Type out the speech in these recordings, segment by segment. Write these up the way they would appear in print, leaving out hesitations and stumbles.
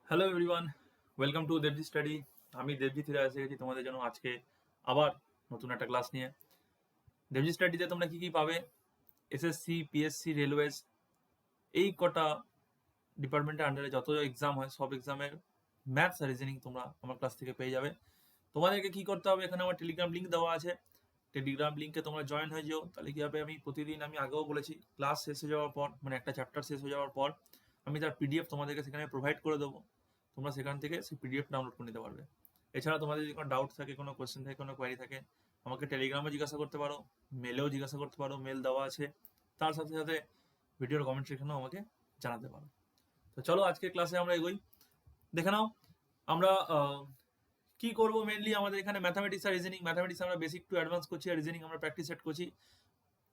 Hello everyone, welcome to দেবজি study. আমি দেবজি ফিরে এসে গেছি তোমাদের জন্য আজকে আবার নতুন একটা ক্লাস নিয়ে। দেবজি স্টাডিতে তোমরা কি কি পাবে? এসএসসি, পিএসসি, রেলওয়েজ, এই কটা ডিপার্টমেন্টের আন্ডারে যত এক্সাম হয় সব এক্সামের ম্যাথস আর রিজনিং তোমরা আমার ক্লাস থেকে পেয়ে যাবে। তোমাদেরকে কি করতে হবে, এখানে আমার টেলিগ্রাম লিঙ্ক দেওয়া আছে। টেলিগ্রাম লিঙ্কে তোমরা জয়েন হয়ে যেও, তাহলে কি হবে, আমি প্রতিদিন, আমি আগেও বলেছি, ক্লাস শেষ হয়ে যাওয়ার পর, মানে একটা চ্যাপ্টার শেষ হয়ে যাওয়ার পর আমি তার পিডিএফ তোমাদেরকে সেখানে প্রোভাইড করে দেবো। তোমরা সেখান থেকে সেই পিডিএফ ডাউনলোড করে নিতে পারবে। এছাড়া তোমাদের যদি কোনো ডাউট থাকে, কোনো কোয়েশ্চেন থাকে, কোনো কোয়ারি থাকে, আমাকে টেলিগ্রামে জিজ্ঞাসা করতে পারো, মেলেও জিজ্ঞাসা করতে পারো, মেল দেওয়া আছে। তার সাথে সাথে ভিডিওর কমেন্ট সেখানেও আমাকে জানাতে পারো। তো চলো আজকে ক্লাসে আমরা এগোই। দেখে নাও আমরা কি করবো। মেনলি আমাদের এখানে ম্যাথামেটিক্স আর রিজনিং, ম্যাথামেটিক্স আমরা বেসিক টু অ্যাডভান্স করছি, আর রিজনিং আমরা প্র্যাকটিস সেট করছি।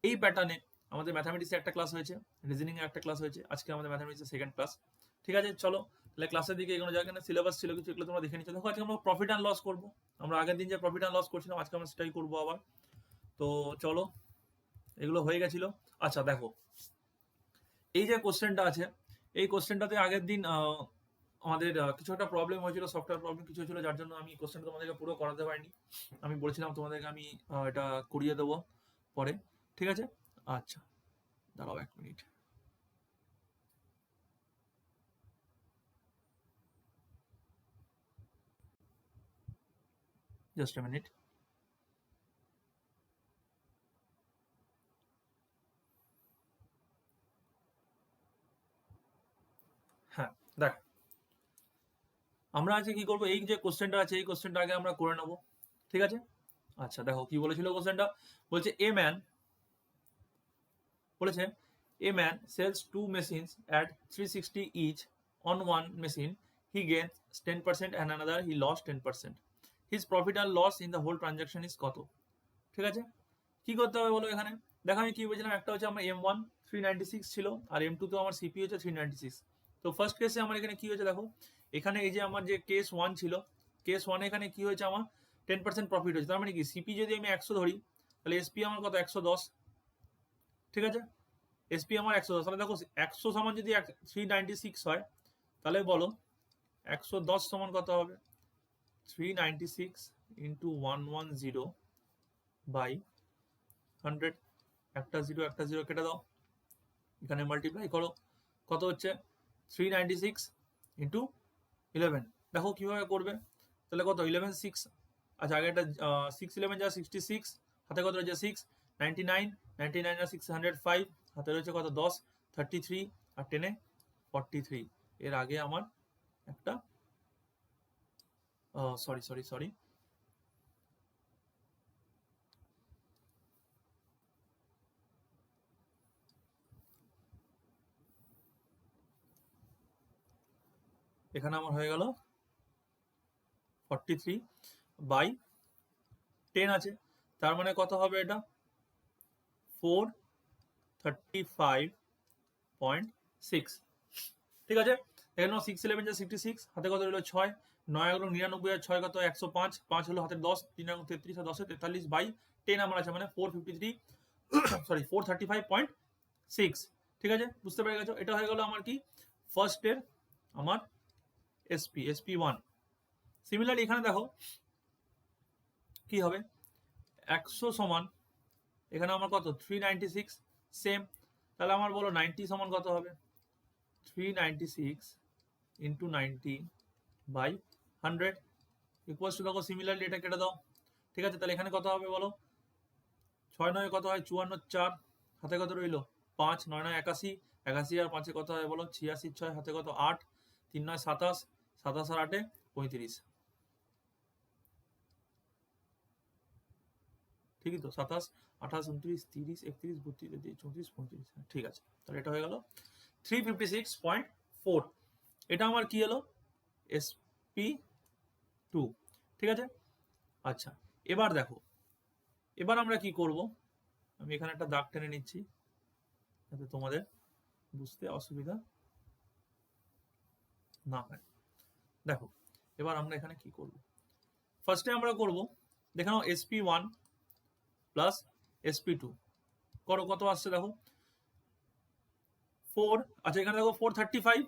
এই প্যাটার্নে আমাদের ম্যাথামেটিক্সে একটা ক্লাস হয়েছে, রিজনিং এ একটা ক্লাস হয়েছে, আজকে আমাদের ম্যাথামেটিক্সের সেকেন্ড ক্লাস। ঠিক আছে, চলো তাহলে ক্লাসের দিকে এগোনো যাক। সিলেবাস ছিল কিছু, এগুলো তোমরা দেখে নিচ্ছ। দেখো আজকে আমরা প্রফিট অ্যান্ড লস করবো। আমরা আগের দিন যে প্রফিট অ্যান্ড লস করছিলাম, আজকে আমরা সেটাই করবো আবার। তো চলো, এগুলো হয়ে গেছিল। আচ্ছা দেখো, এই যে কোশ্চেনটা আছে, এই কোশ্চেনটাতে আগের দিন আমাদের কিছু একটা প্রবলেম হয়েছিল, সফটওয়্যার প্রবলেম কিছু হয়েছিল, যার জন্য আমি কোশ্চেনটা তোমাদেরকে পুরো করাতে পারিনি। আমি বলেছিলাম তোমাদেরকে আমি এটা করিয়ে দেবো পরে। ঠিক আছে, আচ্ছা দাঁড়াও 1 মিনিট। Just a minute. হ্যাঁ দেখ, আমরা আজকে কি করবো, এই যে কোশ্চেনটা আছে এই কোশ্চেনটা আগে আমরা করে নেবো। ঠিক আছে, আচ্ছা দেখো কি বলেছিল কোশ্চেনটা। বলছে বলেছে a man sells two machines at 360 each. On one machine he gains 10% and another he loss 10%। His profit or loss in the whole transaction is কত? ঠিক আছে, কি করতে হবে বলো এখানে। দেখো আমি কি বলছিলাম, একটা হচ্ছে আমার M1 396 ছিল, আর M2 তো আমার সিপি হচ্ছে 396। তো ফার্স্ট কেসে আমার এখানে কি হয়েছে দেখো, এখানে এই যে আমার যে কেস 1 ছিল, কেস 1 এখানে কি হয়েছে, আমার 10% প্রফিট হয়েছে। তার মানে কি, সিপি যদি আমি 100 ধরি, তাহলে এসপি আমার কত, 110। ঠিক আছে, এসপি আমার 110, তাহলে দেখো 100 সমান যদি 396 হয়, তাহলে বলো 110 সমান কত হবে, 396 ইন্টু 110 বাই 100। একটা জিরো কেটে দাও, এখানে মাল্টিপ্লাই করো, কত হচ্ছে 396 ইন্টু 11। দেখো কিভাবে করবে, তাহলে কত 11 6। আচ্ছা আগে একটা 6 11 যা 66, হাতে কত রয়েছে 6, 99, 99 আর 6 105, হাতে রয়েছে কত 10, 33 আর 10 43। এর আগে আমার একটা সরি সরি সরি, এখানে আমার হয়ে গেল 43 বাই 10 আছে, তার মানে কত হবে এটা 435.6। ঠিক আছে, এখানে 6 11 যা 66, হাতে কত রইলো 6, 9 এগুলো 99 আর 6 কত 105, 5 হলো হাতে 10, 3 এগুলো 33 আর 10 43 বাই 10 আমার আছে, মানে 453 সরি 435.6। ঠিক আছে, বুঝতে পেরে গেছো। এটা হয়ে গেল আমার কি, ফার্স্ট এর আমার এসপি 1। সিমিলারলি এখানে দেখো কি হবে, 100 সমান এখানে আমার কত 396, সেম। তাহলে আমার বলো 90 সমান কত হবে, 396 ইন্টু 90 বাই 100 ইকুয়ালস টু, দেখো সিমিলারলি এটা কেটে দাও। ঠিক আছে, তাহলে এখানে কত হবে বলো, 6 9 কত হয় 54 4, হাতে কত রইলো 5, 9 9 81, 81 আর 5 কত হয় বলো 86 6, হাতে কত 8, 3 9 27, 27 আর 8 35। ঠিকই তো, 27 28 29 30 31 32 34 35। ঠিক আছে, তাহলে এটা হয়ে গেল 356.4। এটা আমার কি হলো, SP2। ঠিক আছে, আচ্ছা এবার দেখো, এবার আমরা কি করব, আমি এখানে একটা দাগ টেনে নিচ্ছি যাতে তোমাদের বুঝতে অসুবিধা না হয়। দেখো এবার আমরা এখানে কি করব, ফার্স্টে আমরা করব, দেখে নাও SP1 প্লাস SP2 করো, কত আসছে দেখো 4। আচ্ছা এখানে দেখো 435,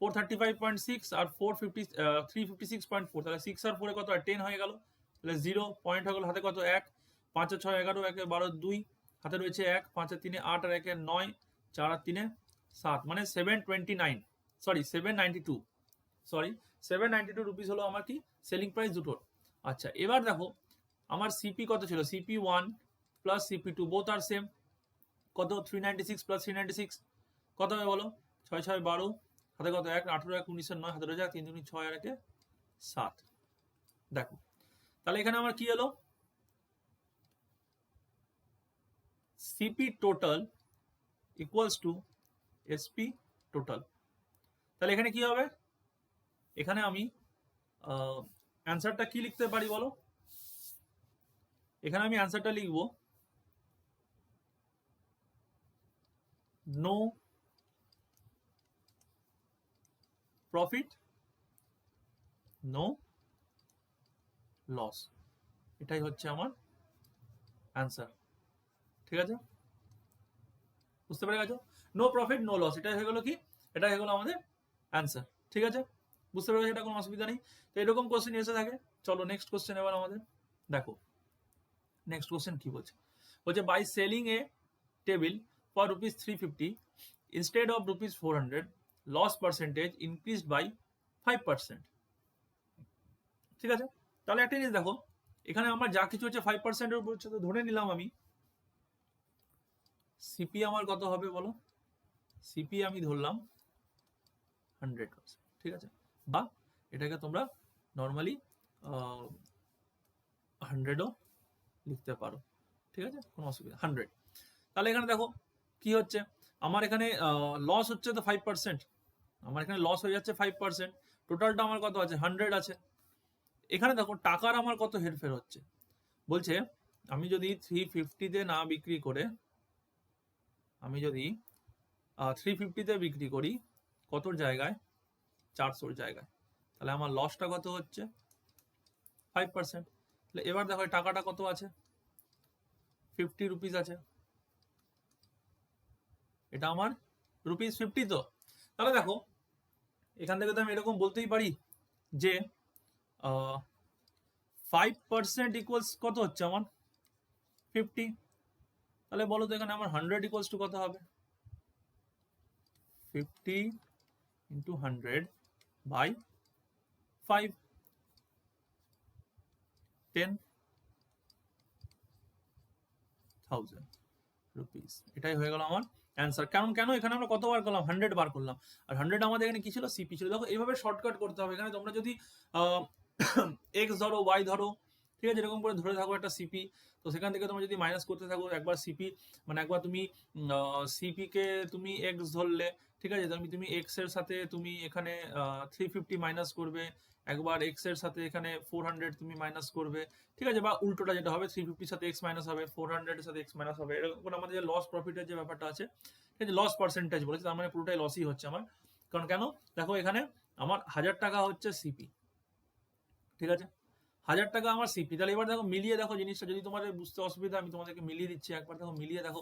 435.6 আর 356.4, তাহলে 6 আর 4 কত হয় 10 হয়ে গেল, তাহলে 0 পয়েন্ট হয়ে গেল, হাতে কত 1, 5 আর 6 11, 1 12 2, হাতে রয়েছে 1, 5 আর 3 8 আর 1 9, 4 আর 3 7, মানে 792 রুপিস হলো আমার কি সেলিং প্রাইস দুটোর। আচ্ছা এবার দেখো আমার সিপি কত ছিল, সিপি 1 প্লাস সিপি 2 বোথ আর সেম, কত 396 প্লাস 396 কত হবে বলো, 6 6 12, হাতে কত 1 18 1 19 9, হাতে রয়েছে 3 2 6 আর 1 7। দেখো তাহলে এখানে আমার কি হলো, CP total equals to SP total. তাহলে এখানে কি হবে, এখানে আমি অ্যান্সারটা কি লিখতে পারি বলো, এখানে আমি অ্যান্সারটা লিখব নো প্রফিট নো লস, এটাই হচ্ছে আমার অ্যান্সার। ঠিক আছে, বুঝতে পেরে গেছো, নো প্রফিট নো লস, এটাই হয়ে গেল কি, এটা হয়ে গেল আমাদের অ্যান্সার। ঠিক আছে, বুঝতে পেরে গেছো, এটা কোনো অসুবিধা নেই। তো এরকম কোশ্চেন এসে থাকে। চলো নেক্সট কোশ্চেন এবার আমাদের দেখো, নেক্সট কোশ্চেন কি বলছে, বলছে by selling a table for rupees 350 instead of rupees 400 loss percentage increased by 5%। ঠিক আছে, তাহলে একটা জিনিস দেখো, এখানে আমার যা কিছু হচ্ছে 5% এর উপর হচ্ছে, তো ধরে নিলাম আমি সিপি আমার কত হবে বলো, সিপি আমি ধরলাম 100%। ঠিক আছে, বা এটাকে তোমরা নর্মালি 100ও লিখতে পারো। ঠিক আছে, কোনো অসুবিধা 100। তাহলে এখানে দেখো কি হচ্ছে, আমার এখানে লস হচ্ছে তো 5%, আমার এখানে লস হয়ে যাচ্ছে 5%, টোটালটা আমার কত আছে 100 আছে। এখানে দেখো টাকার আমার কত হেরফের হচ্ছে, বলছে আমি যদি 350-তে না বিক্রি করে, আমি যদি 350-তে বিক্রি করি কতর জায়গায় 400-র জায়গায়, তাহলে আমার লসটা কত হচ্ছে 5%। তাহলে এবার দেখো টাকাটা কত আছে 50 রুপিস আছে, এটা আমার রুপিস 50। তো তাহলে দেখো এখান থেকে তো আমি এরকম বলতেই পারি যে 5% ইকুয়ালস কত হচ্ছে আমার 50। তাহলে বলো তো এখানে আমার 100 ইকুয়ালস টু কত হবে, 50 ইন্টু 100 বাই 5, 10,000 রুপিস, এটাই হয়ে গেল আমার অ্যান্সার। কেন এখানে আমরা কতবার করলাম 100 বার করলাম, আর 100 আমাদের এখানে কি ছিল সিপি ছিল। দেখো এইভাবে শর্টকাট করতে হবে, এখানে তোমরা যদি এক্স ধরো ওয়াই ধরো, ঠিক আছে, এরকম করে ধরে থাকো একটা সিপি, তো সেখান থেকে তোমরা যদি মাইনাস করতে থাকো, একবার সিপি মানে একবার তুমি সিপি কে তুমি এক্স ধরলে, ঠিক আছে, তুমি এক্স এর সাথে তুমি এখানে 350 মাইনাস করবে, একবার এক্স এর সাথে এখানে 400 তুমি মাইনাস করবে, ঠিক আছে, বা উল্টোটা যেটা হবে 350 সাথে এক্স মাইনাস হবে, 400 এর সাথে এক্স মাইনাস হবে, এরকম করে আমাদের যে লস প্রফিটের যে ব্যাপারটা আছে, ঠিক আছে, লস পার্সেন্টেজ বলেছে, তার মানে পুরোটাই লসই হচ্ছে আমার। কারণ কেন দেখো এখানে আমার 1000 টাকা হচ্ছে সিপি, ঠিক আছে, 1000 টাকা আমার সিপি। তাহলে এবার দেখো মিলিয়ে দেখো জিনিসটা, যদি তোমাদের বুঝতে অসুবিধা আমি তোমাদেরকে মিলিয়ে দিচ্ছি, একবার দেখো মিলিয়ে দেখো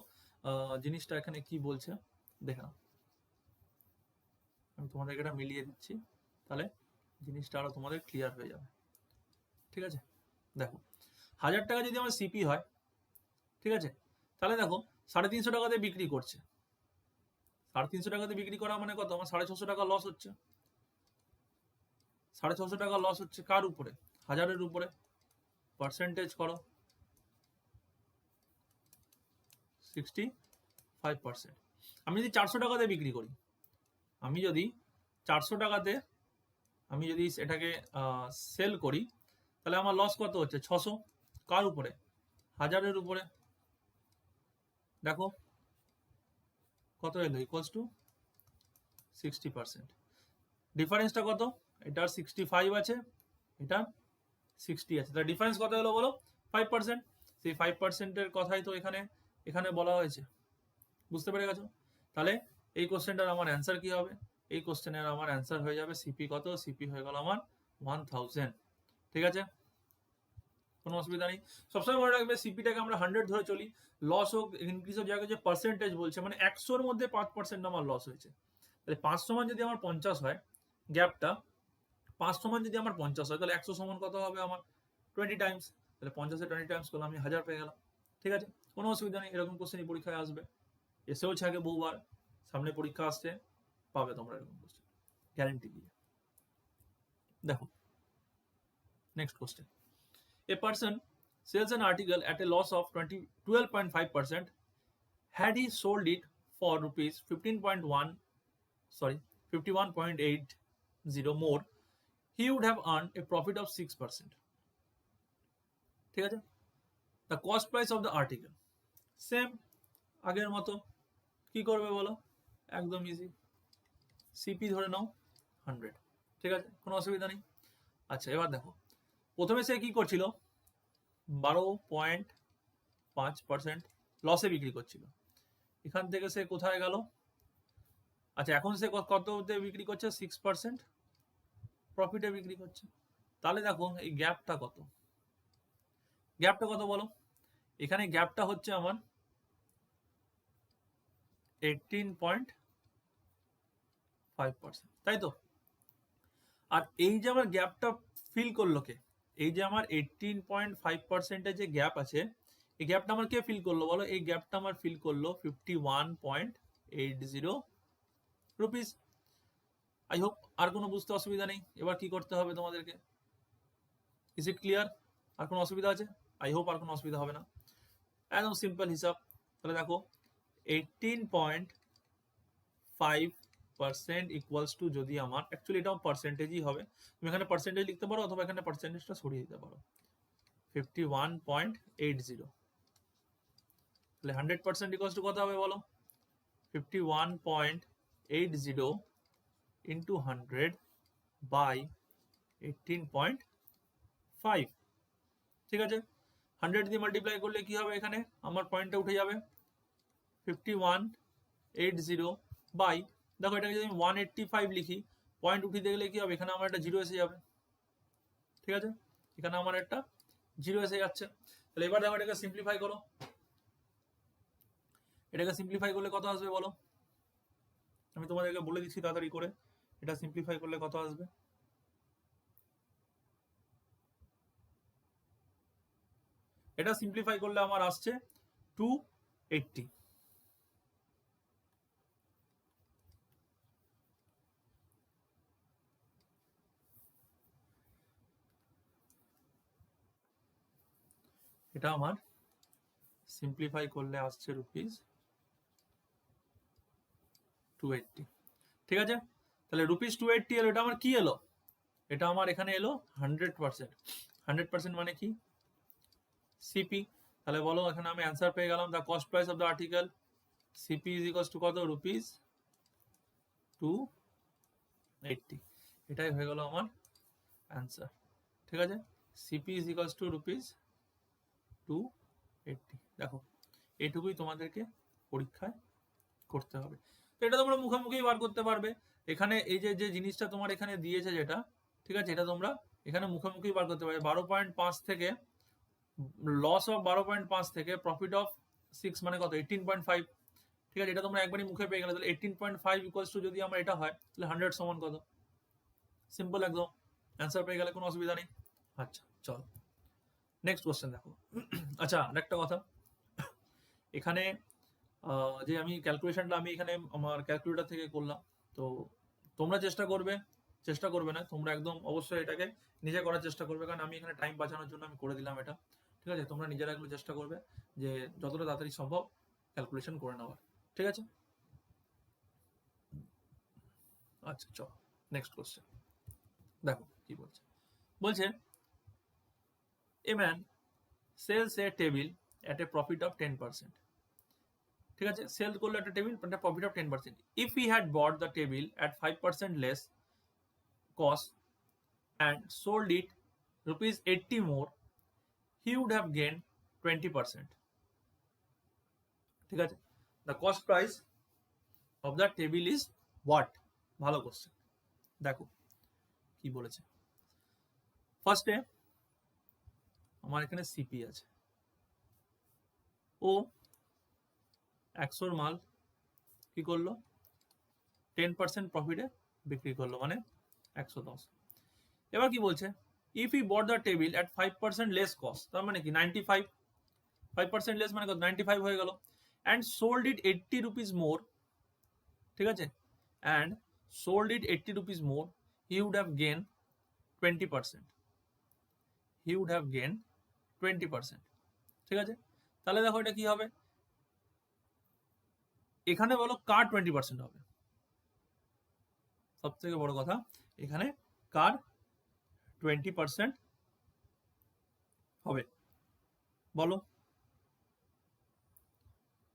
জিনিসটা এখানে কি বলছে, দেখে নাও, আমি তোমাদেরকে এটা মিলিয়ে দিচ্ছি, তাহলে জিনিসটা আরো তোমাদের ক্লিয়ার হয়ে যাবে। ঠিক আছে, দেখো 1000 টাকা যদি আমার সিপি হয়, ঠিক আছে, তাহলে দেখো 350 টাকাতে বিক্রি করছে, 350 টাকাতে বিক্রি করা মানে কত, আমার 650 টাকা লস হচ্ছে, 650 টাকা লস হচ্ছে কার উপরে, 1000-এর উপরে, পার্সেন্টেজ করো 65%। আমি যদি 400 টাকাতে বিক্রি করি, আমি যদি 400 টাকাতে আমি যদি এটাকে সেল করি, তাহলে আমার লস কত হচ্ছে 600, কার উপরে 1000-এর উপরে, দেখো কত এলো ইকুয়ালস টু 60%। ডিফারেন্সটা কত, এটার 65 আছে, এটা 60 আছে, তার ডিফারেন্স কত হলো বলো 5%। সেই 5%-এর কথাই তো এখানে বলা হয়েছে, বুঝতে পেরে গেছো। তাহলে এই কোশ্চেনটার আমার অ্যান্সার কি হবে, এই কোশ্চেনের আমার অ্যান্সার হয়ে যাবে সিপি কত, সিপি হয়ে গেল আমার 1000। ঠিক আছে, কোনো অসুবিধা নেই। সবসময় মনে রাখবে সিপিটাকে আমরা 100 ধরে চলি, লস হোক ইনক্রিজ হোক, জায়গায় যে পার্সেন্টেজ বলছে, মানে 100-র মধ্যে 5% আমার লস হয়েছে, তাহলে 5 সমান যদি আমার 50 হয়, গ্যাপটা 5 সমান যদি আমার 50 হয়, তাহলে 100 সমান কত হবে আমার 20 টাইমস। তাহলে 50 এর 20 টাইমস করলে আমি 1000 পেয়ে গেলাম। ঠিক আছে, কোনো অসুবিধা নেই, এরকম কোশ্চেনই পরীক্ষায় আসবে, এসেও থাকে বহুবার, সামনে পরীক্ষা আসছে, পাবে তোমরা এরকম কোশ্চেন গ্যারেন্টি দিয়ে। দেখো next question, a person sells an article at a loss of 12.5%. Had he sold it for rupees 51.80 more, he would have earned a profit of 6%. ঠিক আছে, the cost price of the article, same আগের মতো, কি করবে বলো, একদম easy, CP ধরে নাও 100। ঠিক আছে, কোনো অসুবিধা নেই। আচ্ছা, এবার দেখো, প্রথমে সে কি করছিল, 12.5% লসে বিক্রি করছিল, এখান থেকে সে কোথায় গেল, আচ্ছা এখন সে কততে বিক্রি করছে, 6% প্রফিটে বিক্রি করছে। তাহলে দেখো এই গ্যাপটা কত, গ্যাপটা কত বলো, এখানে গ্যাপটা হচ্ছে আমার 18.5%, তাই তো। আর এই যে আমার গ্যাপটা ফিল করলো কে, এই যে আমার 18.5% যে গ্যাপ আছে, এই গ্যাপটা আমার কে ফিল করলো বলো, এই গ্যাপটা আমার ফিল করলো 51.80 রুপিস। আই হোপ আর কোনো বুঝতে অসুবিধা নেই। এবার কি করতে হবে তোমাদেরকে, ইজ ইট ক্লিয়ার, আর কোনো অসুবিধা আছে? আই হোপ আর কোনো অসুবিধা হবে না, একদম সিম্পল হিসাব। তাহলে দেখো 18.5% ইকুয়ালস টু, যদি আমার অ্যাকচুয়ালি এটাও পার্সেন্টেজই হবে, তুমি এখানে পার্সেন্টেজ লিখতে পারো অথবা এখানে পার্সেন্টেজটা সরিয়ে দিতে পারো, 51.80, তাহলে 100% ইকুয়ালস টু কত হবে বলো, 51.80 ইন্টু 100 বাই 18.5। ঠিক আছে, 100 দিয়ে মাল্টিপ্লাই করলে কি হবে, এখানে আমার পয়েন্টটা উঠে যাবে, 51.80 বাই, দেখো এটাকে যদি আমি 185 লিখি, পয়েন্ট উঠিয়ে গেলে কি হবে, এখানে আমার একটা জিরো এসে যাবে। ঠিক আছে, এখানে আমার একটা জিরো এসে যাচ্ছে। তাহলে এবার দেখো এটাকে সিম্পলিফাই করো, এটাকে সিম্পলিফাই করলে কত আসবে বলো, আমি তোমাদেরকে বলে দিচ্ছি তাড়াতাড়ি করে, এটা সিম্পলিফাই করলে কত আসবে। এটা সিম্পলিফাই করলে আমার আসছে 280। এটা আমার সিম্পলিফাই করলে আসছে রুপিস 280। ঠিক আছে, তাহলে রুপিস 280 এলো, এটা আমার কি এলো, এটা আমার এখানে এলো 100%। 100% মানে কি, সিপি। তাহলে বলো এখানে আমি অ্যান্সার পেয়ে গেলাম, the cost price of the article, CP is equals to কত, রুপিস 280, এটাই হয়ে গেল আমার অ্যান্সার। ঠিক আছে, CP is equals to rupees 280। দেখো এইটুকুই তোমাদেরকে পরীক্ষায় করতে হবে, তো এটা তোমরা মুখোমুখি বার করতে পারবে। এখানে এই যে জিনিসটা তোমার এখানে দিয়েছে যেটা, ঠিক আছে, এটা তোমরা এখানে মুখোমুখি বার করতে পারবে। 12.5 থেকে লস অফ 12.5 থেকে প্রফিট অফ 6 মানে কত, 18.5। ঠিক আছে, এটা তোমরা একবারই মুখে পেয়ে গেলে, তাহলে 18.5 ইকুয়ালস টু যদি আমার এটা হয়, তাহলে 100 সমান কত, সিম্পল একদম অ্যান্সার পেয়ে গেলে, কোনো অসুবিধা নেই। আচ্ছা চলো নেক্সট কোশ্চেন দেখো। আচ্ছা আরেকটা কথা, এখানে যে আমি ক্যালকুলেশনটা আমি এখানে আমার ক্যালকুলেটর থেকে করলাম, তো তোমরা চেষ্টা করবে না, তোমরা একদম অবশ্যই এটাকে নিজে করার চেষ্টা করবে, কারণ আমি এখানে টাইম বাঁচানোর জন্য আমি করে দিলাম এটা। ঠিক আছে, তোমরা নিজেরা এগুলো চেষ্টা করবে যে যতটা তাড়াতাড়ি সম্ভব ক্যালকুলেশন করে নেওয়ার। ঠিক আছে, আচ্ছা চলো নেক্সট কোশ্চেন দেখো কি বলছে। বলছে a man sells a table at a profit of 10%। ঠিক আছে, সেল করলো একটা টেবিল, একটা profit of 10%। If he had bought the table at 5% less cost and sold it rupees 80 more, he would have gained 20%. ঠিক আছে, the cost price of the table is what? ভালো question, দেখো কি বলেছে। ফার্স্টে আমার এখানে সিপি আছে, ও 100 মাল কি করলো 10% প্রফিটে বিক্রি করলো, মানে 110। এবার কি বলছে, if E bot the table at 5% less cost, তার মানে কি 95, 5% লেস মানে কত, 95 হয়ে গেল, and sold it 80 rupees more, ঠিক আছে, and sold it 80 rupees more, he would have gain 20%, he would have gain 20%, ঠিক আছে। তাহলে দেখো এটা কি হবে, এখানে বলো কার 20% হবে, সব থেকে বড় কথা এখানে কার 20% হবে, বলো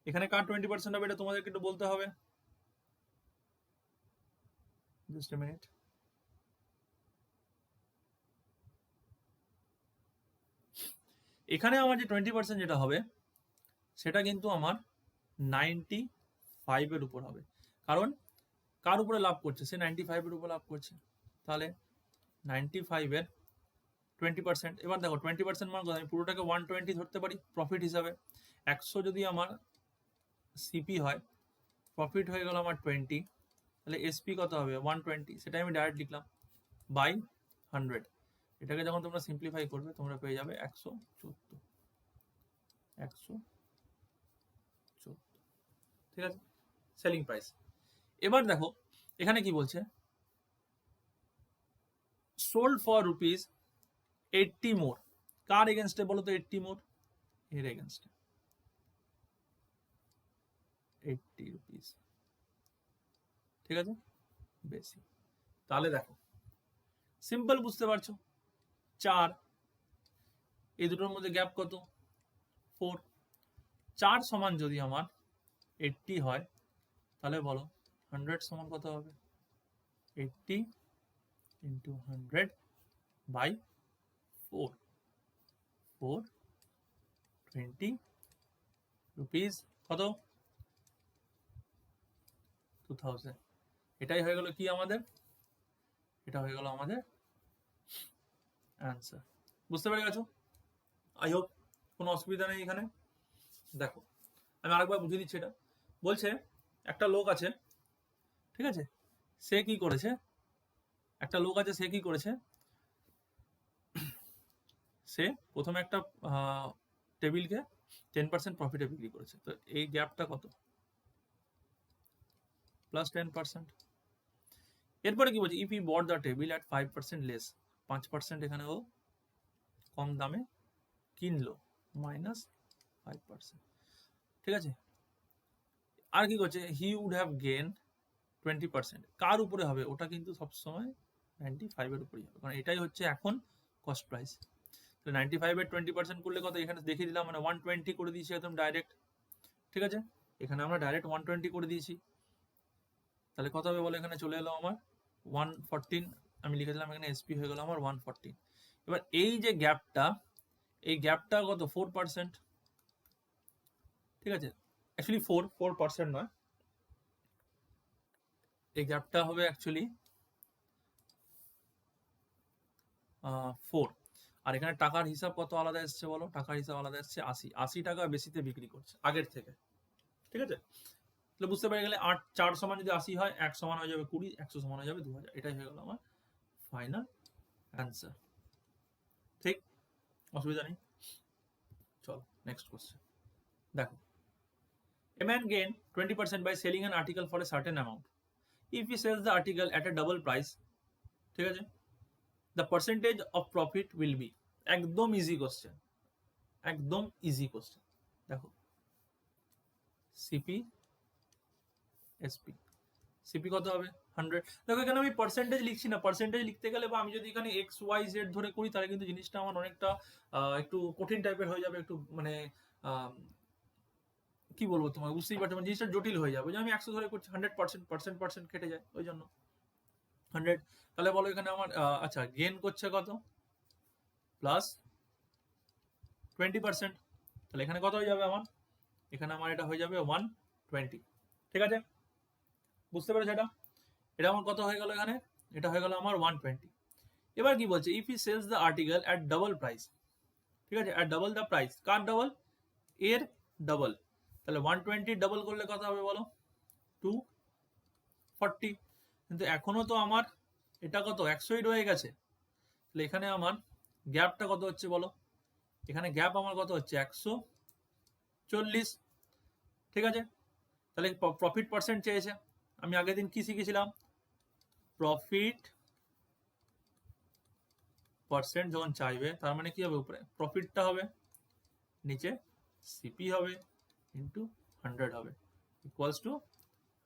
এখানে কার 20% হবে, এটা তোমাদেরকে একটু বলতে হবে। Just a minute. এখানে আমার যে 20% যেটা হবে সেটা কিন্তু আমার 95 এর উপর হবে, কারণ কার উপরে লাভ করছে, সে 95 এর উপর লাভ করছে, তাহলে 95 এর 20%। এবার দেখো 20% মানে আমি পুরোটাকে 120 ধরতে পারি প্রফিট হিসাবে, 100 যদি আমার সিপি হয়, প্রফিট হয়ে গেল আমার 20, তাহলে এসপি কত হবে 120, সেটা আমি ডাইরেক্ট লিখলাম বাই 100। এটাকে যখন তোমরা সিম্পলিফাই করবে তোমরা পেয়ে যাবে 114, 114, ঠিক আছে, সেলিং প্রাইস। এবার দেখো এখানে কি বলছে, সোল্ড ফর রুপিস 80 মোর, কার এগেনস্টে বলো তো 80 মোর, এর এগেনস্টে 80 রুপিস, ঠিক আছে, বেশি। তাহলে দেখো সিম্পল বুঝতে পারছো, 4, এই দুটোর মধ্যে গ্যাপ কত 4, 4 সমান যদি আমার 80 হয়, তাহলে বলো 100 সমান কত হবে, 80 ইন্টু 100 বাই 4, 420 রুপিস, কত 2000। এটাই হয়ে গেল কি আমাদের, এটা হয়ে গেল আমাদের অ্যান্সার। বুঝতে পেরে গেছো? আই হোপ কোনো অসুবিধা নেই এখানে। দেখো আমি আরেকবার বুঝিয়ে দিচ্ছি, এটা বলছে একটা লোক আছে, ঠিক আছে, সে কি করেছে, একটা লোক আছে সে কি করেছে, সে প্রথমে একটা টেবিলকে 10% প্রফিটে বিক্রি করেছে, তো এই গ্যাপটা কত, প্লাস 10%। এরপরে কি বলছে, if E bot the table at 5% less, 5% এখানে ও কম দামে কিনলো, মাইনাস 5%, ঠিক আছে। আর কি করছে, হি উড হ্যাভ গেন 20%, কার উপরে হবে, ওটা কিন্তু সবসময় 95 এর উপরেই হবে, কারণ এটাই হচ্ছে এখন কস্ট প্রাইস। তো 95 এর 20% করলে কত, এখানে দেখিয়ে দিলাম, মানে 120 করে দিয়েছি একদম ডাইরেক্ট, ঠিক আছে, এখানে আমরা ডাইরেক্ট 120 করে দিয়েছি, তাহলে কত হবে বলো, এখানে চলে এলো আমার 114, আমি লিখেছিলাম এখানে এসপি হয়ে গেল আমার 114। এবার এই যে গ্যাপটা, এই গ্যাপটা কত 4%, ঠিক আছে, অ্যাকচুয়ালি 4% নয়, এই গ্যাপটা হবে অ্যাকচুয়ালি 4। আর এখানে টাকার হিসাব কত আলাদা এসছে বলো, টাকার হিসাব আলাদা এসছে 80 টাকা বেশিতে বিক্রি করছে আগের থেকে, ঠিক আছে। তাহলে বুঝতে পেরে গেলে 4 সমান যদি 80 হয়, 1 সমান হয়ে যাবে 20, 100 সমান হয়ে যাবে 2000, এটাই হয়ে গেল আমার ফাইনাল অ্যান্সার। ঠিক, অসুবিধা নেই। চলো নেক্সট কোশ্চেন দেখো, a man gain 20% by selling an article for a certain amount. If he sells the article at a double price, ঠিক আছে, the percentage of profit will be, একদম ইজি কোশ্চেন, একদম easy question. দেখো CP SP, CP কত হবে 100। দেখো এখানে আমি পার্সেন্টেজ লিখছি না, পার্সেন্টেজ লিখতে গেলে বা আমি যদি এখানে এক্স ওয়াই জেড ধরে করি তাহলে কিন্তু জিনিসটা আমার অনেকটা একটু কঠিন টাইপের হয়ে যাবে, একটু মানে কি বলবো তোমাকে, বুঝতেই পারছো মানে জিনিসটা জটিল হয়ে যাবে, যে আমি 100 ধরে করছি 100% কেটে যায়, ওই জন্য 100। তাহলে বলো এখানে আমার আচ্ছা গেন করছে কত, প্লাস 20%, তাহলে এখানে কত হয়ে যাবে আমার, এখানে আমার এটা হয়ে যাবে 120, ঠিক আছে, বুঝতে পেরেছো এটা, এটা আমার কত হয়ে গেল এখানে, এটা হয়ে গেল আমার 120। এবার কি বলছে, if he sells the article at double price, ঠিক আছে, at double the price, car double, এর ডাবল, তাহলে 120 ডাবল করলে কত হবে বলো 240, কিন্তু এখনো তো আমার এটা কত 100ই রয়ে গেছে, তাহলে এখানে আমার গ্যাপটা কত হচ্ছে বলো, এখানে গ্যাপ আমার কত হচ্ছে 140, ঠিক আছে। তাহলে প্রফিট পার্সেন্ট চেয়েছে, আমি আগের দিন কি শিখেছিলাম, প্রফিট পার্সেন্ট যখন চাইবে তার মানে কি হবে, উপরে প্রফিটটা হবে, নিচে সিপি হবে ইন্টু 100 হবে, ইকুয়ালস টু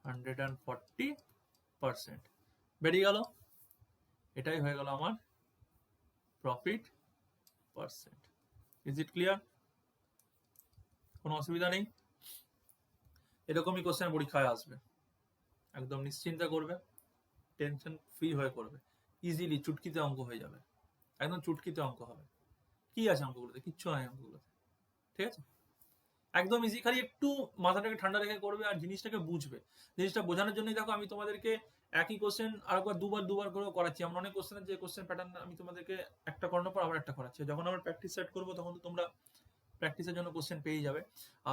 140%। বেরিয়ে গেল, এটাই হয়ে গেল আমার profit percent. Is it clear? কোনো অসুবিধা নেই? এরকমই কোশ্চেন পরীক্ষায় আসবে, একদম নিশ্চিন্তে করবে, টেনশন ফ্রি হয়ে করবে, ইজিলি চুটকিতে অঙ্ক হয়ে যাবে, একদম চুটকিতে অঙ্ক হবে। কি আছে অঙ্কগুলোতে? কিচ্ছু নাই অঙ্কগুলোতে, ঠিক আছে, একদম ইজি। খালি একটু মাথাটাকে ঠান্ডা রেখে করবে আর জিনিসটাকে বুঝবে। জিনিসটা বোঝানোর জন্যই দেখো আমি তোমাদেরকে একই কোশ্চেন আরেকবার দুবার করে করাচ্ছি। আমরা অনেক কোশ্চেনের যে কোশ্চেন প্যাটার্ন আমি তোমাদেরকে একটা করানোর পর আবার একটা করাচ্ছি। যখন আমরা প্র্যাকটিস সেট করবো তখন তো তোমরা প্র্যাকটিসের জন্য কোশ্চেন পেয়ে যাবে।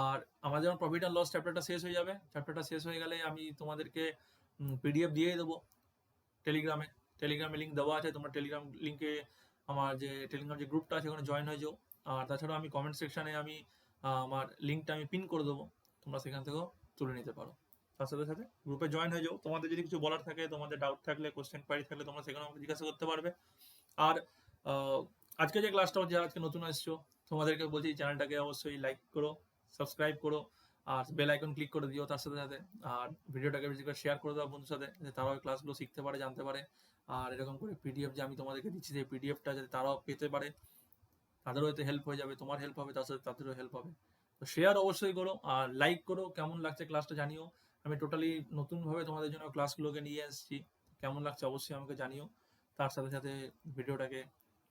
আর আমার যখন প্রফিট অ্যান্ড লস চ্যাপ্টারটা শেষ হয়ে যাবে, চ্যাপ্টারটা শেষ হয়ে গেলে আমি তোমাদেরকে পিডিএফ দিয়ে দেবো টেলিগ্রামে লিঙ্ক দেওয়া আছে, তোমরা টেলিগ্রাম লিঙ্কে আমার যে টেলিগ্রাম যে গ্রুপটা আছে ওখানে জয়েন হয়ে যাও। আর তাছাড়াও আমি কমেন্ট সেকশনে আমি আমার লিঙ্কটা আমি পিন করে দেবো, তোমরা সেখান থেকেও তুলে নিতে পারো। তার সাথে সাথে গ্রুপে জয়েন হয়ে যাও, তোমাদের যদি কিছু বলার থাকে, তোমাদের ডাউট থাকলে, কোশ্চেন কোয়ারি থাকলে তোমরা সেখানে আমাকে জিজ্ঞাসা করতে পারবে। আর আজকে যে ক্লাসটা হচ্ছে, আজকে নতুন এসছো তোমাদেরকে বলছি চ্যানেলটাকে অবশ্যই লাইক করো, সাবস্ক্রাইব করো, আর বেল আইকন ক্লিক করে দিও তার সাথে সাথে। আর ভিডিওটাকে বেশি করে শেয়ার করে দাও বন্ধুর সাথে, যাতে তারাও ক্লাসগুলো শিখতে পারে, জানতে পারে। আর এরকম করে পিডিএফ যে আমি তোমাদেরকে দিচ্ছি, সেই পিডিএফটা যাতে তারাও পেতে পারে, তাদেরও এতে হেল্প হয়ে যাবে, তোমার হেল্প হবে, তার সাথে তাদেরও হেল্প হবে। তো শেয়ার অবশ্যই করো আর লাইক করো। কেমন লাগছে ক্লাসটা জানিও, আমি টোটালি নতুনভাবে তোমাদের জন্য ক্লাসগুলোকে নিয়ে এসেছি, কেমন লাগছে অবশ্যই আমাকে জানিও। তার সাথে সাথে ভিডিওটাকে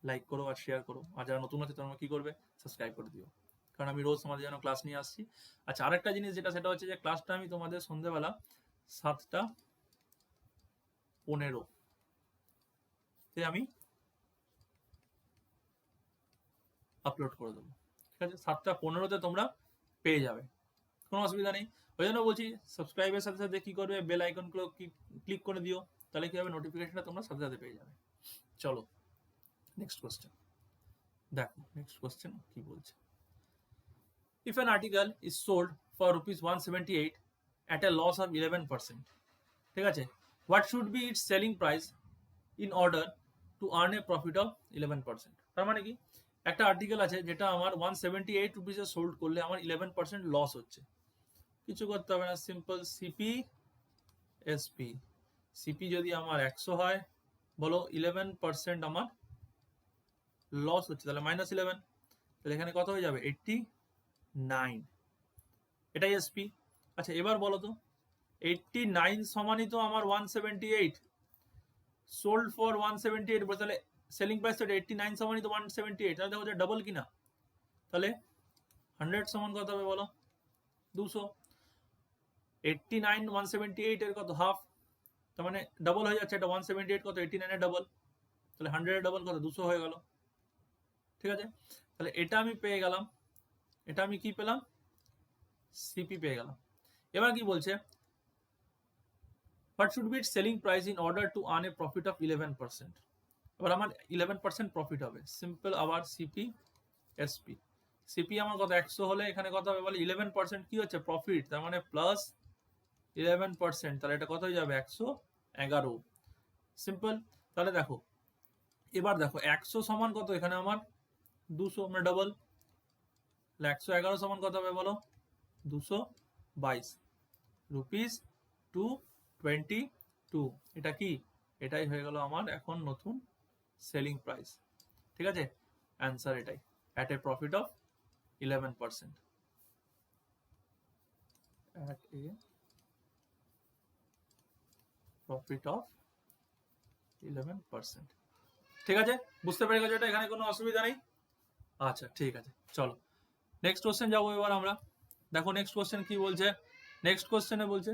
লাইক করো আর শেয়ার করো, আর যারা নতুন আছে তোমরা কি করবে, সাবস্ক্রাইব করে দিও, কারণ আমি রোজ তোমাদের জন্য ক্লাস নিয়ে আসছি। আচ্ছা, আরেকটা জিনিস যেটা, সেটা হচ্ছে যে ক্লাসটা আমি তোমাদের সন্ধ্যেবেলা 7:15 আমি আপলোড করে দেবো, ঠিক আছে, 7:15 তোমরা পেয়ে যাবে, কোনো অসুবিধা নেই। ওই জন্য বলছি সাবস্ক্রাইবের সাথে সাথে কি করবে, বেল আইকনগুলো ক্লিক করে দিও, তাহলে কি হবে, নোটিফিকেশনটা তোমরা সাথে সাথে পেয়ে যাবে। চলো নেক্সট কোশ্চেন দেখো, নেক্সট কোশ্চেন কি বলছে। If an article is sold for ₹178 at a loss of 11%, ঠিক আছে, what should be its selling price in order to earn a profit of 11%? তার মানে কি, একটা আর্টিকেল আছে যেটা আমার 178 রুপিসে সোল্ড করলে আমার 11% লস হচ্ছে। কিছু করতে হবে না, সিম্পল সিপি এসপি। সিপি যদি আমার 100 হয়, বলো 11% আমার লস হচ্ছে, তাহলে -11, তাহলে এখানে কত হয়ে যাবে, 89, এটাই এসপি। আচ্ছা এবার বলো তো, 89 সমানই তো আমার 178, সোল্ড ফর 178, তাহলে সেলিং প্রাইস তো 89 সমানই তো 178, তাহলে দেখো ডাবল কিনা, তাহলে 100 সমান কত হবে বলো, 200। 89 178 এর কত, হাফ, তার মানে ডাবল হয়ে যাচ্ছে, এটা 178 কত, 89 এর ডাবল, তাহলে 100 এর ডাবল কত, 200 হয়ে গেল, ঠিক আছে। তাহলে এটা আমি পেয়ে গেলাম, এটা আমি কি পেলাম, সিপি পেয়ে গেলাম। এবার কি বলছে, what should be its selling price in order to earn a profit of 11%? এবার আমার 11% প্রফিট হবে, সিম্পল, আবার সিপি এসপি। সিপি আমার কত, 100 হলে এখানে কত হবে বলে, 11% কি হচ্ছে, প্রফিট, তার মানে প্লাস 11%, তাহলে এটা কত হয়ে যাবে, 111। সিম্পল। তাহলে দেখো, এবার দেখো 100 সমান কত, এখানে আমার 200, মানে ডাবল, 111 সমান কত হবে বলো, 222 রুপিস 222। এটা কি, এটাই হয়ে গেল আমার এখন নতুন সেলিং প্রাইস, ঠিক আছে, অ্যান্সার এটাই, at a profit of 11%, at a profit of 11%, ঠিক আছে, বুঝতে পেরে গেছো এটা, এখানে কোনো অসুবিধা নেই। আচ্ছা ঠিক আছে, চলো নেক্সট কোশ্চেন যাবো এবার আমরা। দেখো নেক্সট কোশ্চেন কি বলছে, নেক্সট কোশ্চেনে বলছে,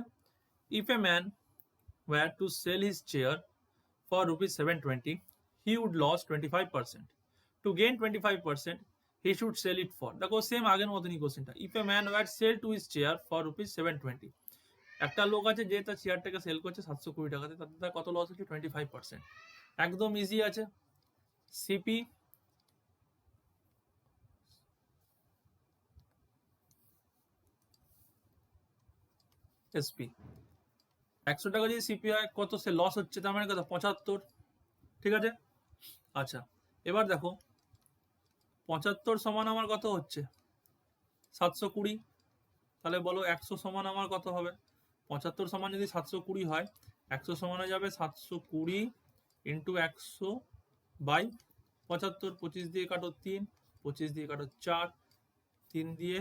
if a man were to sell his chair for ₹720, he would lose 25%. To gain 25%, he should sell it for, দেখো সেম আগের মতনই কোশ্চেনটা, if a man were sell to his chair for ₹720, একটা লোক আছে যে তার শেয়ারটাকে সেল করছে 720 টাকাতে, তাতে তার কত লস হচ্ছে? 25%। একদম ইজি আছে। সিপি এসপি 100 টাকা যদি সিপি হয় কত সে লস হচ্ছে? তার মানে কত? 75। ঠিক আছে। আচ্ছা, এবার দেখো 75 সমান আমার কত হচ্ছে? 720। তাহলে বলো 100 সমান আমার কত হবে? 75 সমান যদি 720 হয়, 100 সমান হয়ে যাবে 720 ইন্টু 100 বাই 75। 25 দিয়ে কাটো 3, 25 দিয়ে কাটো 4, 3 দিয়ে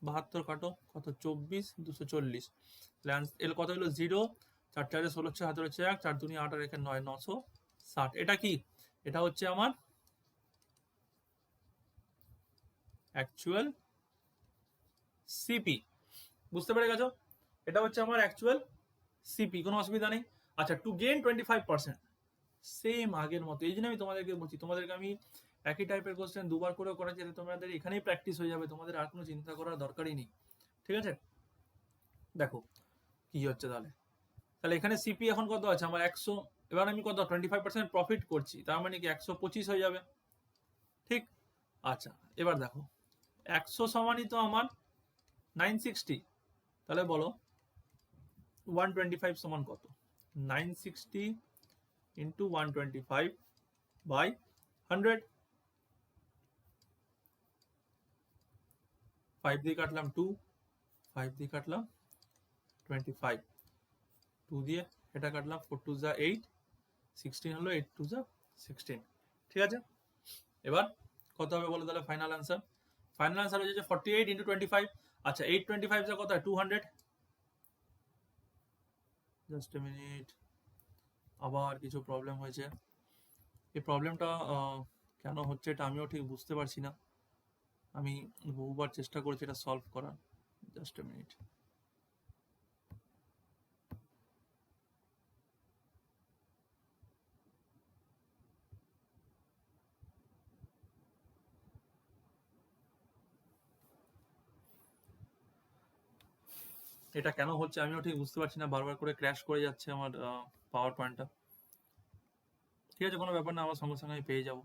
72 কাটো কত? 24, 240। এর কত হলো? 0। 4 4 16, 6 হাতে হচ্ছে 1, 4 2 8 আর এখানে 9, 960। এটা কি? এটা হচ্ছে আমার অ্যাকচুয়াল সিপি। বুঝতে পেরে গেছো? এটা হচ্ছে আমার অ্যাকচুয়াল সিপি, কোনো অসুবিধা নেই। আচ্ছা, টু গেইন 25%, সেম আগের মতো। এই জন্য আমি তোমাদেরকে বলছি, তোমাদেরকে আমি একই টাইপের কোশ্চেন দুবার করে করাচ্ছি, যাতে তোমাদের এখানেই প্র্যাকটিস হয়ে যাবে, তোমাদের আর কোনো চিন্তা করার দরকারই নেই। ঠিক আছে, দেখো কি হচ্ছে তাহলে। তাহলে এখানে সিপি এখন কত আছে আমার? 100। এবার আমি কত? 25% প্রফিট করছি, তার মানে কি 125 হয়ে যাবে। ঠিক। আচ্ছা, এবার দেখো 100 সমানই তো আমার 960। তাহলে বলো 125 সমান কত? 960 ইন্টু 125 বাই 100। 5 দিয়ে কাটলাম 2, 5 দিয়ে কাটলাম 25, 2 দিয়ে এটা কাটলাম 4 2 যা 8, 16 হলো 8 2 যা 16। ঠিক আছে, এবার কত হবে বলো তাহলে ফাইনাল আনসার? ফাইনাল আনসার হচ্ছে 48 ইন্টু 25। আচ্ছা, 825 যা কত হয়? 200। জাস্ট এ মিনিট, আবার কিছু প্রবলেম হয়েছে। এই প্রবলেমটা কেন হচ্ছে এটা আমিও ঠিক বুঝতে পারছি না। আমি বহুবার চেষ্টা করেছি এটা সলভ করার। Just a minute. এটা কেন হচ্ছে আমিও ঠিক বুঝতে পারছি না, বারবার করে ক্র্যাশ করে যাচ্ছে আমার পাওয়ার পয়েন্টটা। ঠিক আছে, কোনো ব্যাপার না, আমার সঙ্গে সঙ্গে আমি পেয়ে যাব।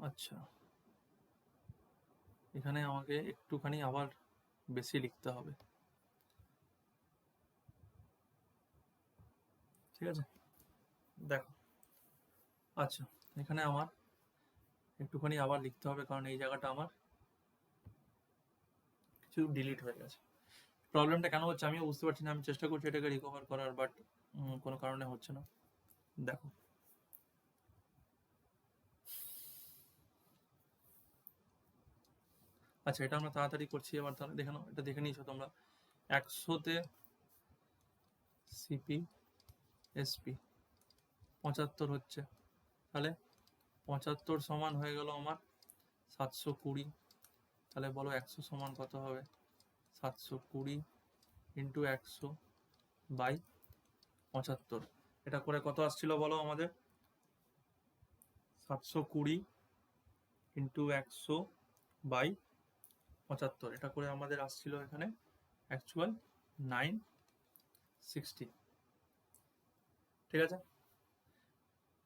আচ্ছা, এখানে আমাকে একটুখানি আবার বেশি লিখতে হবে। ঠিক আছে, দেখো। আচ্ছা, এখানে আমার একটুখানি আবার লিখতে হবে, কারণ এই জায়গাটা আমার কিছু ডিলিট হয়ে গেছে। প্রবলেমটা কেন হচ্ছে আমিও বুঝতে পারছি না। আমি চেষ্টা করছি এটাকে রিকভার করার, বাট কোনো কারণে হচ্ছে না। দেখো, আচ্ছা এটা আমরা তাড়াতাড়ি করছি। এবার তাহলে দেখে নাও, এটা দেখে নিয়েছো তোমরা। 100তে সিপি এসপি 75 হচ্ছে, তাহলে 75 সমান হয়ে গেল আমার 720। তাহলে বলো 100 সমান কত হবে? 720 ইন্টু 100 বাই 75। এটা করে কত আসছিল বলো আমাদের? 720 ইন্টু 100 বাই 75। এটা করে আমাদের আসছিল এখানে অ্যাকচুয়াল 960। ঠিক আছে,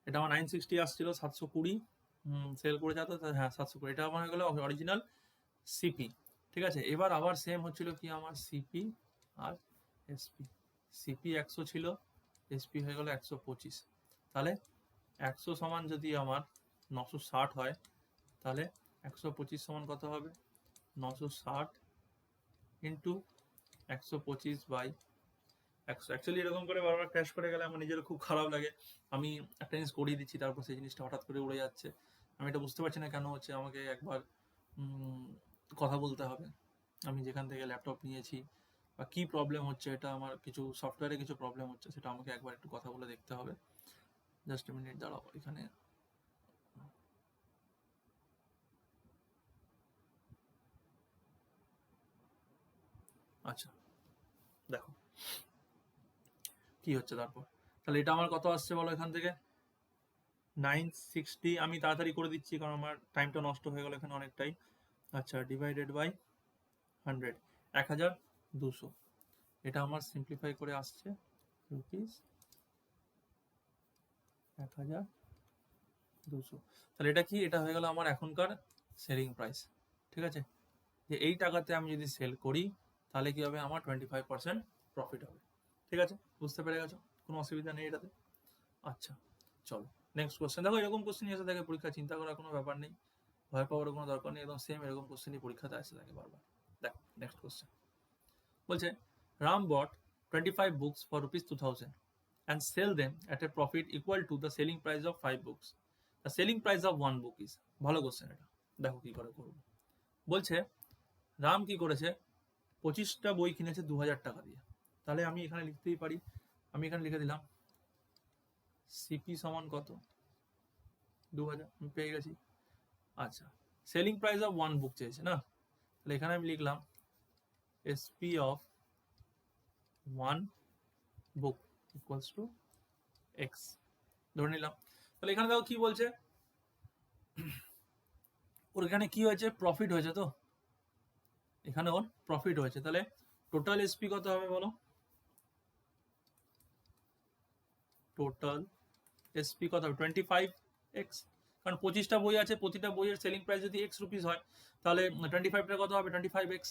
এটা আমার 960 আসছিল। 720 সেল করে যেত, হ্যাঁ 720। এটা আমার হয়ে গেল অরিজিনাল সিপি। ঠিক আছে, এবার আবার সেম হচ্ছিল কি আমার সিপি আর এসপি। সিপি 100 ছিল, এসপি হয়ে গেল 125। তাহলে 100 সমান যদি আমার 960 হয়, তাহলে 125 সমান কত হবে? 960 ইন্টু 125 বাই 100। অ্যাকচুয়ালি এরকম করে বারবার ক্র্যাশ করে গেলে আমার নিজেরও খুব খারাপ লাগে। আমি একটা জিনিস করিয়ে দিচ্ছি, তারপর সেই জিনিসটা হঠাৎ করে উড়ে যাচ্ছে। আমি এটা বুঝতে পারছি না কেন হচ্ছে। আমাকে একবার কথা বলতে হবে, আমি যেখান থেকে ল্যাপটপ নিয়েছি বা কি প্রবলেম হচ্ছে। এটা আমার কিছু সফটওয়্যারে কিছু প্রবলেম হচ্ছে, সেটা আমাকে একবার একটু কথা বলে দেখতে হবে। জাস্ট মিনিট দাঁড়াও এখানে। আচ্ছা, দেখো কি হচ্ছে তারপর। তাহলে এটা আমার কত আসছে বলো এখান থেকে? 960, আমি তাড়াতাড়ি করে দিচ্ছি কারণ আমার টাইমটা নষ্ট হয়ে গেল এখানে অনেকটাই। আচ্ছা, ডিভাইডেড বাই 100, 1200, এটা আমার সিম্পলিফাই করে আসছে রুপিস 1200। তাহলে এটা কি, এটা হয়ে গেল আমার এখনকার সেলিং প্রাইস। ঠিক আছে, যে এই টাকাতে আমি যদি সেল করি তাহলে কি হবে, আমার 25% প্রফিট হবে। ঠিক আছে, বুঝতে পেরে গেছো, কোনো অসুবিধা নেই এটাতে। আচ্ছা চলো নেক্সট কোশ্চেন। দেখো এরকম কোশ্চেন এসে থাকে পরীক্ষা, চিন্তা করার কোনো ব্যাপার নেই, ভয় পাওয়ার কোনো দরকার নেই, একদম সেম এরকম কোশ্চেনই পরীক্ষাতে আসে থাকে বারবার। দেখো নেক্সট কোশ্চেন বলছে, Ram bought 25 books for rupees 2000 and sell them at a profit equal to the selling price of 5 books. The selling price of 1 book is, ভালো কোশ্চেন এটা, দেখো কি করে করবো। বলছে রাম কি করেছে, 25টা বই কিনেছে 2000 টাকা দিয়ে। তাহলে আমি এখানে লিখতেই পারি, আমি এখানে লিখে দিলাম সিপি সমান কত, 2000, আমি পেয়ে গেছি। আচ্ছা, সেলিং প্রাইস অফ 1 বুক চেয়েছে না, তাহলে এখানে আমি লিখলাম SP of 1 book equals to x, ধরে নিলাম। তাহলে এখানে দেখো কি বলছে, ওর এখানে কি হয়েছে, প্রফিট হয়েছে, তো এখানে ওর প্রফিট হয়েছে, তাহলে টোটাল এসপি কত হবে বলো, টোটাল এসপি কত হবে 25x, কারণ 25টা বই আছে, প্রতিটা বইয়ের সেলিং প্রাইস যদি x রুপিস হয় তাহলে 25টা কত হবে 25x।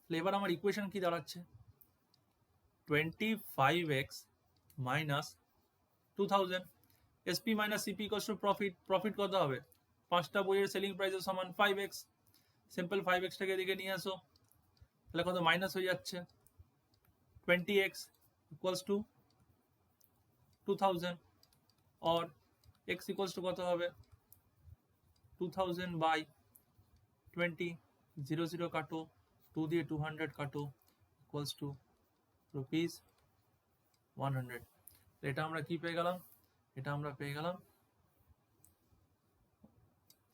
তাহলে এবার আমার ইকুয়েশন কি দাঁড়াচ্ছে, 25x minus 2000, SP minus CP equals to profit, profit কত হবে, 5টা বইয়ের সেলিং প্রাইসের সমান 5x, সিম্পল 5xটাকে এদিকে নিয়ে আসো, তাহলে কত মাইনাস হয়ে যাচ্ছে 20x ইকুয়ালস টু 2000, और x ইকুয়ালস টু কত হবে 2000 বাই 20, 0 0 কাটো, 2 দিয়ে 200 কাটো, ইকুয়ালস টু রুপিস 100। এটা আমরা কি পেয়ে গেলাম, এটা আমরা পেয়ে গেলাম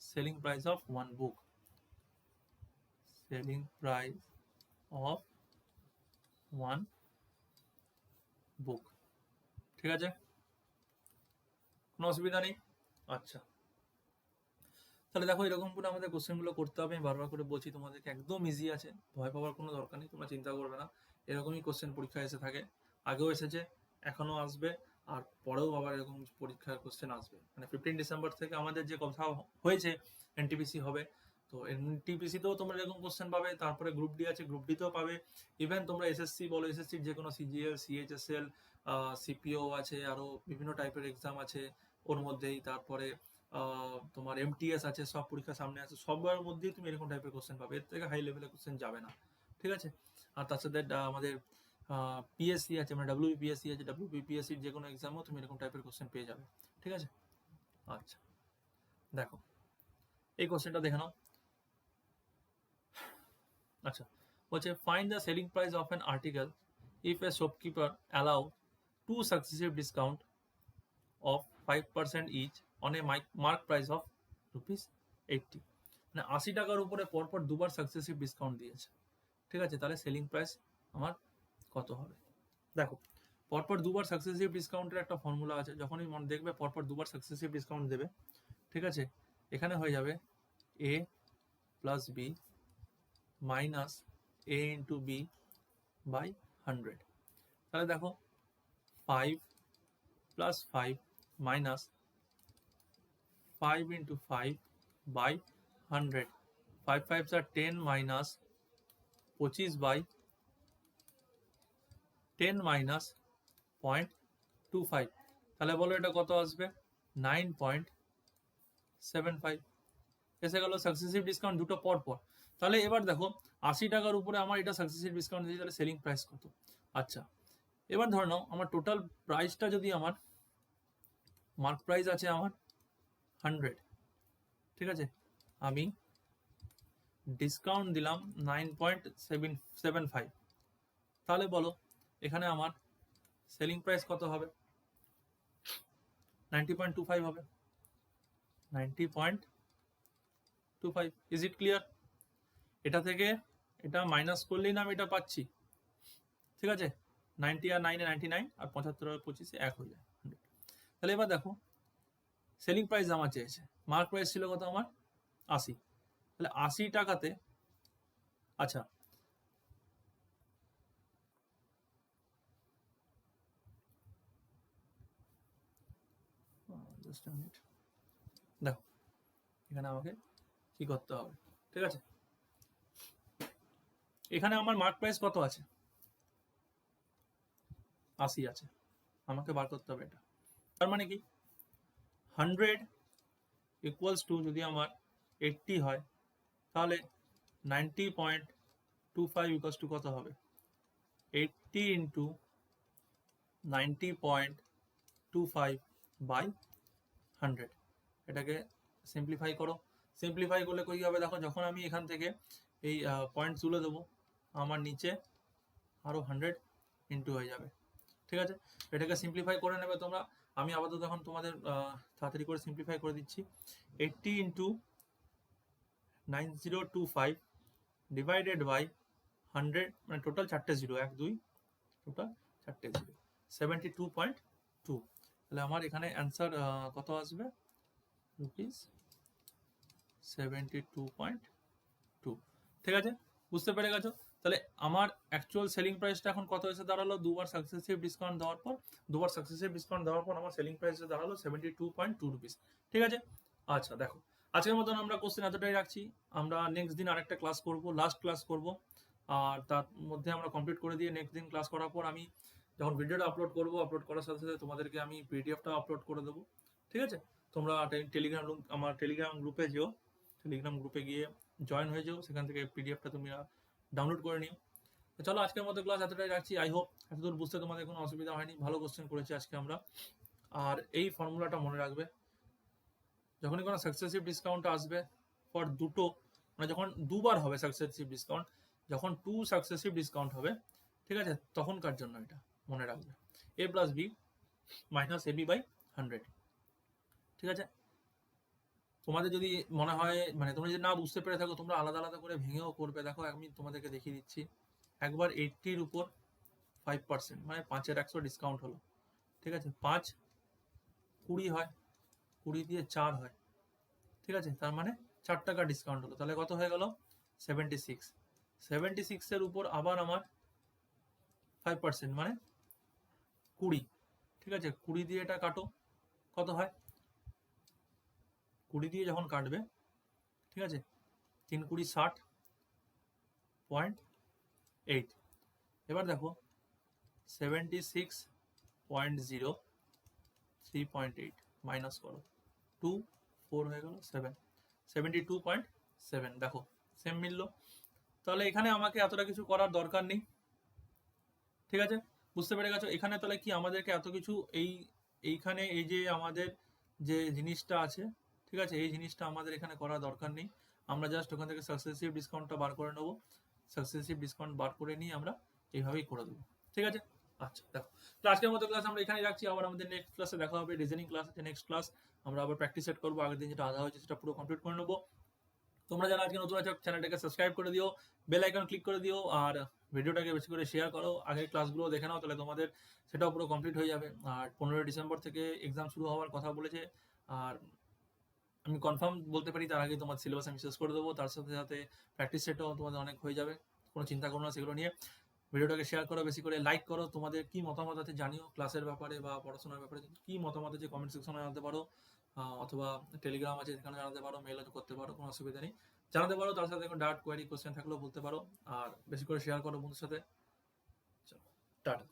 selling price of 1 book, selling price of 1 বুক। ঠিক আছে, কোনো অসুবিধা নেই। আচ্ছা, তাহলে দেখো এরকম করে আমাদের কোশ্চেনগুলো করতে হবে, আমি বারবার করে বলছি তোমাদেরকে, একদম ইজি আছে, ভয় পাওয়ার কোনো দরকার নেই, তোমরা চিন্তা করবে না। এরকমই কোশ্চেন পরীক্ষায় এসে থাকে, আগেও এসেছে, এখনো আসবে, আর পরেও আবার এরকম পরীক্ষার কোশ্চেন আসবে। মানে 15 ডিসেম্বর থেকে আমাদের যে কথা হয়েছে এনটিপিসি হবে, তো এনটিপিসিতেও তোমরা এরকম কোশ্চেন পাবে, তারপরে গ্রুপ ডি আছে, গ্রুপ ডিতেও পাবে, ইভেন তোমরা এসএসসি বলো, এসএসসির যে কোনো সিজিএল, সিএইচএসএল, সিপিও আছে, আরও বিভিন্ন টাইপের এক্সাম আছে ওর মধ্যেই, তারপরে তোমার এমটিএস আছে, সব পরীক্ষা সামনে আছে, সবার মধ্যেই তুমি এরকম টাইপের কোশ্চেন পাবে, এর থেকে হাই লেভেলের কোশ্চেন যাবে না। ঠিক আছে, আর তার সাথে আমাদের পিএসসি আছে, মানে ডাব্লিউবিপিএসসি আছে, ডাব্লিউবিপিএসসির যে কোনো এক্সামও তুমি এরকম টাইপের কোশ্চেন পেয়ে যাবে। ঠিক আছে, আচ্ছা দেখো এই কোশ্চেনটা দেখে নাও। আচ্ছা, বলছে find the selling price of an article if A shopkeeper allow 2 successive discount of 5% each on a mark price of ₹80, মানে 80 টাকার উপরে পরপর দুবার সাকসেসিভ ডিসকাউন্ট দিয়েছে। ঠিক আছে, তাহলে সেলিং প্রাইস আমার কত হবে। দেখো পরপর দুবার সাকসেসিভ ডিসকাউন্টের একটা ফর্মুলা আছে, যখনই মনে দেখবে পরপর দুবার সাকসেসিভ ডিসকাউন্ট দেবে, ঠিক আছে, এখানে হয়ে যাবে a plus B minus a into B by 100। তাহলে দেখো 5 plus 5 minus 5 into 5 by 100, 5 5s are 10 minus 25 by 10 minus 0.25, তাহলে বলো এটা কত আসবে 9.75, এসে গেল সাকসেসিভ ডিসকাউন্ট দুটো পর পর। তাহলে এবার দেখো 80 টাকার উপরে আমার এটা সাকসেসিভ ডিসকাউন্ট দিয়েছে, তাহলে সেলিং প্রাইস কত। আচ্ছা, এবার ধরে নাও আমার টোটাল প্রাইসটা যদি আমার মার্ক প্রাইস আছে আমার 100, ঠিক আছে, আমি ডিসকাউন্ট দিলাম 9.75, তাহলে বলো এখানে আমার সেলিং প্রাইস কত হবে 90.25 হবে, 90.25। ইজ ইট ক্লিয়ার, এটা থেকে এটা মাইনাস করলেই না আমি এটা পাচ্ছি। ঠিক আছে, 90 আর 9 99, আর 75 আর 25 এক হয়ে যায় 100। তাহলে এবার দেখো সেলিং প্রাইস আমার চেয়েছে, মার্ক প্রাইস ছিল কত আমার 80, তাহলে 80 টাকাতে, আচ্ছা জাস্ট মিনিট, দেখো এখানে আমাকে কি করতে হবে, ঠিক আছে, এখানে আমার মার্ক প্রাইস কত আছে 80 আছে, আমাকে বার করতে হবে এটা। তার মানে কি 100 ইকুয়ালস টু যদি আমার 80 হয় তাহলে 90.25 ইকুয়ালস টু কত হবে 80 ইন্টু 90.25 বাই 100। এটাকে সিম্পলিফাই করো, সিম্পলিফাই করলে কী হবে দেখো, যখন আমি এখান থেকে এই পয়েন্ট তুলে দেবো আমার নিচে আরও 100 ইন্টু হয়ে যাবে, ঠিক আছে। এটাকে সিম্পলিফাই করে নেবে তোমরা, আমি আপাতত এখন তোমাদের তাড়াতাড়ি করে সিম্পলিফাই করে দিচ্ছি। 80 ইন্টু 9025 ডিভাইডেড বাই 100, মানে টোটাল 4টে জিরো, 1 2 টোটাল 4টে জিরো, 72.2। তাহলে আমার এখানে অ্যান্সার কত আসবে রুপিস 72.2, ঠিক আছে, বুঝতে পেরে গেছো। তাহলে আমার অ্যাকচুয়াল সেলিং প্রাইসটা এখন কত এসে দাঁড়ালো, দুবার সাকসেসিভ ডিসকাউন্ট দেওয়ার পর আমার সেলিং প্রাইস এসে দাঁড়ালো 72.2 রুপিস, ঠিক আছে। আচ্ছা দেখো, আজকের মতন আমরা কোশ্চেন এতটাই রাখছি, আমরা নেক্সট দিন আরেকটা ক্লাস করব, লাস্ট ক্লাস করব, আর তার মধ্যে আমরা কমপ্লিট করে দিয়ে নেক্সট দিন ক্লাস করার পর আমি যখন ভিডিওটা আপলোড করব, আপলোড করার সাথে সাথে তোমাদেরকে আমি পিডিএফটা আপলোড করে দেবো, ঠিক আছে। তোমরা আমার টেলিগ্রাম গ্রুপে যেও, টেলিগ্রাম গ্রুপে গিয়ে জয়েন হয়ে যাও, সেখান থেকে পিডিএফটা তুমি ডাউনলোড করে নিও। তো চলো আজকের মতো ক্লাস এতটাই রাখছি, আই হোপ এতদূর বুঝতে তোমাদের কোনো অসুবিধা হয়নি, ভালো কোশ্চেন করেছি আজকে আমরা। আর এই ফর্মুলাটা মনে রাখবে, যখনই কোনো সাকসেসিভ ডিসকাউন্ট আসবে ফর দুটো, মানে যখন দুবার হবে সাকসেসিভ ডিসকাউন্ট, যখন 2 সাকসেসিভ ডিসকাউন্ট হবে, ঠিক আছে, তখনকার জন্য এটা মনে রাখবে, a plus B minus AB by 100, ঠিক আছে। তোমাদের যদি মনে হয়, মানে তোমরা যদি না বুঝতে পেরে থাকো, তোমরা আলাদা আলাদা করে ভেঙেও করবে। দেখো আমি তোমাদেরকে দেখিয়ে দিচ্ছি, একবার 80-র উপর 5%, মানে 5-এর 100 ডিসকাউন্ট হলো, ঠিক আছে, 5 20 হয়, 20 দিয়ে 4 হয়, ঠিক আছে, তার মানে 4 টাকা ডিসকাউন্ট হলো, তাহলে কত হয়ে গেল 76। 76-এর উপর আবার আমার 5%, মানে 20, ঠিক আছে, 20 দিয়ে এটা কাটো, কত হয় 20 দিয়ে যখন কাটবে, ঠিক আছে, 3 20 60.8। এবার দেখো 76.0 3.8 মাইনাস করো, 2 4 হয়ে গেল 7, 72.7, দেখো সেম মিললো। তাহলে এখানে আমাকে এতটা কিছু করার দরকার নেই, ঠিক আছে, বুঝতে পেরে গেছো। এখানে তাহলে কি আমাদেরকে এত কিছু এইখানে এই যে আমাদের যে জিনিসটা আছে, ঠিক আছে, এই জিনিসটা আমাদের এখানে করার দরকার নেই, আমরা জাস্ট ওখান থেকে সাকসেসিভ ডিসকাউন্টটা বার করে নেবো, সাকসেসিভ ডিসকাউন্ট বার করে নিয়ে আমরা এইভাবেই করে দেবো, ঠিক আছে। আচ্ছা দেখো, তো আজকের মতো ক্লাস আমরা এখানেই রাখছি, আবার আমাদের নেক্সট ক্লাসে দেখা হবে, রিজনিং ক্লাস আছে নেক্সট ক্লাস, আমরা আবার প্র্যাকটিস সেট করবো, আগের দিন যেটা আধা হয়েছে সেটা পুরো কমপ্লিট করে নেবো। তোমরা যারা আজকে নতুন আছো চ্যানেলটাকে সাবস্ক্রাইব করে দিও, বেল আইকন ক্লিক করে দিও, আর ভিডিওটাকে বেশি করে শেয়ার করো, আগের ক্লাসগুলো দেখে নাও, তাহলে তোমাদের সেটাও পুরো কমপ্লিট হয়ে যাবে। আর 15 ডিসেম্বর থেকে এক্সাম শুরু হওয়ার কথা বলেছে, আর আমি কনফার্ম বলতে পারি তার আগে তোমার সিলেবাস আমি শেষ করে দেবো, তার সাথে সাথে প্র্যাকটিস সেটও তোমাদের অনেক হয়ে যাবে, কোনো চিন্তা করো না সেগুলো নিয়ে। ভিডিওটাকে শেয়ার করো, বেশি করে লাইক করো, তোমাদের কি মতামত আছে জানিও ক্লাসের ব্যাপারে বা পড়াশোনার ব্যাপারে, কি মতামত আছে কমেন্ট সেকশনে জানাতে পারো, অথবা টেলিগ্রাম আছে সেখানে জানাতে পারো, মেলও করতে পারো, কোনো অসুবিধা নেই, জানাতে পারো। তার সাথে ডাউট কোয়ারি কোশ্চেন থাকলেও বলতে পারো, আর বেশি করে শেয়ার করো বন্ধুর সাথে। চলো টাটা।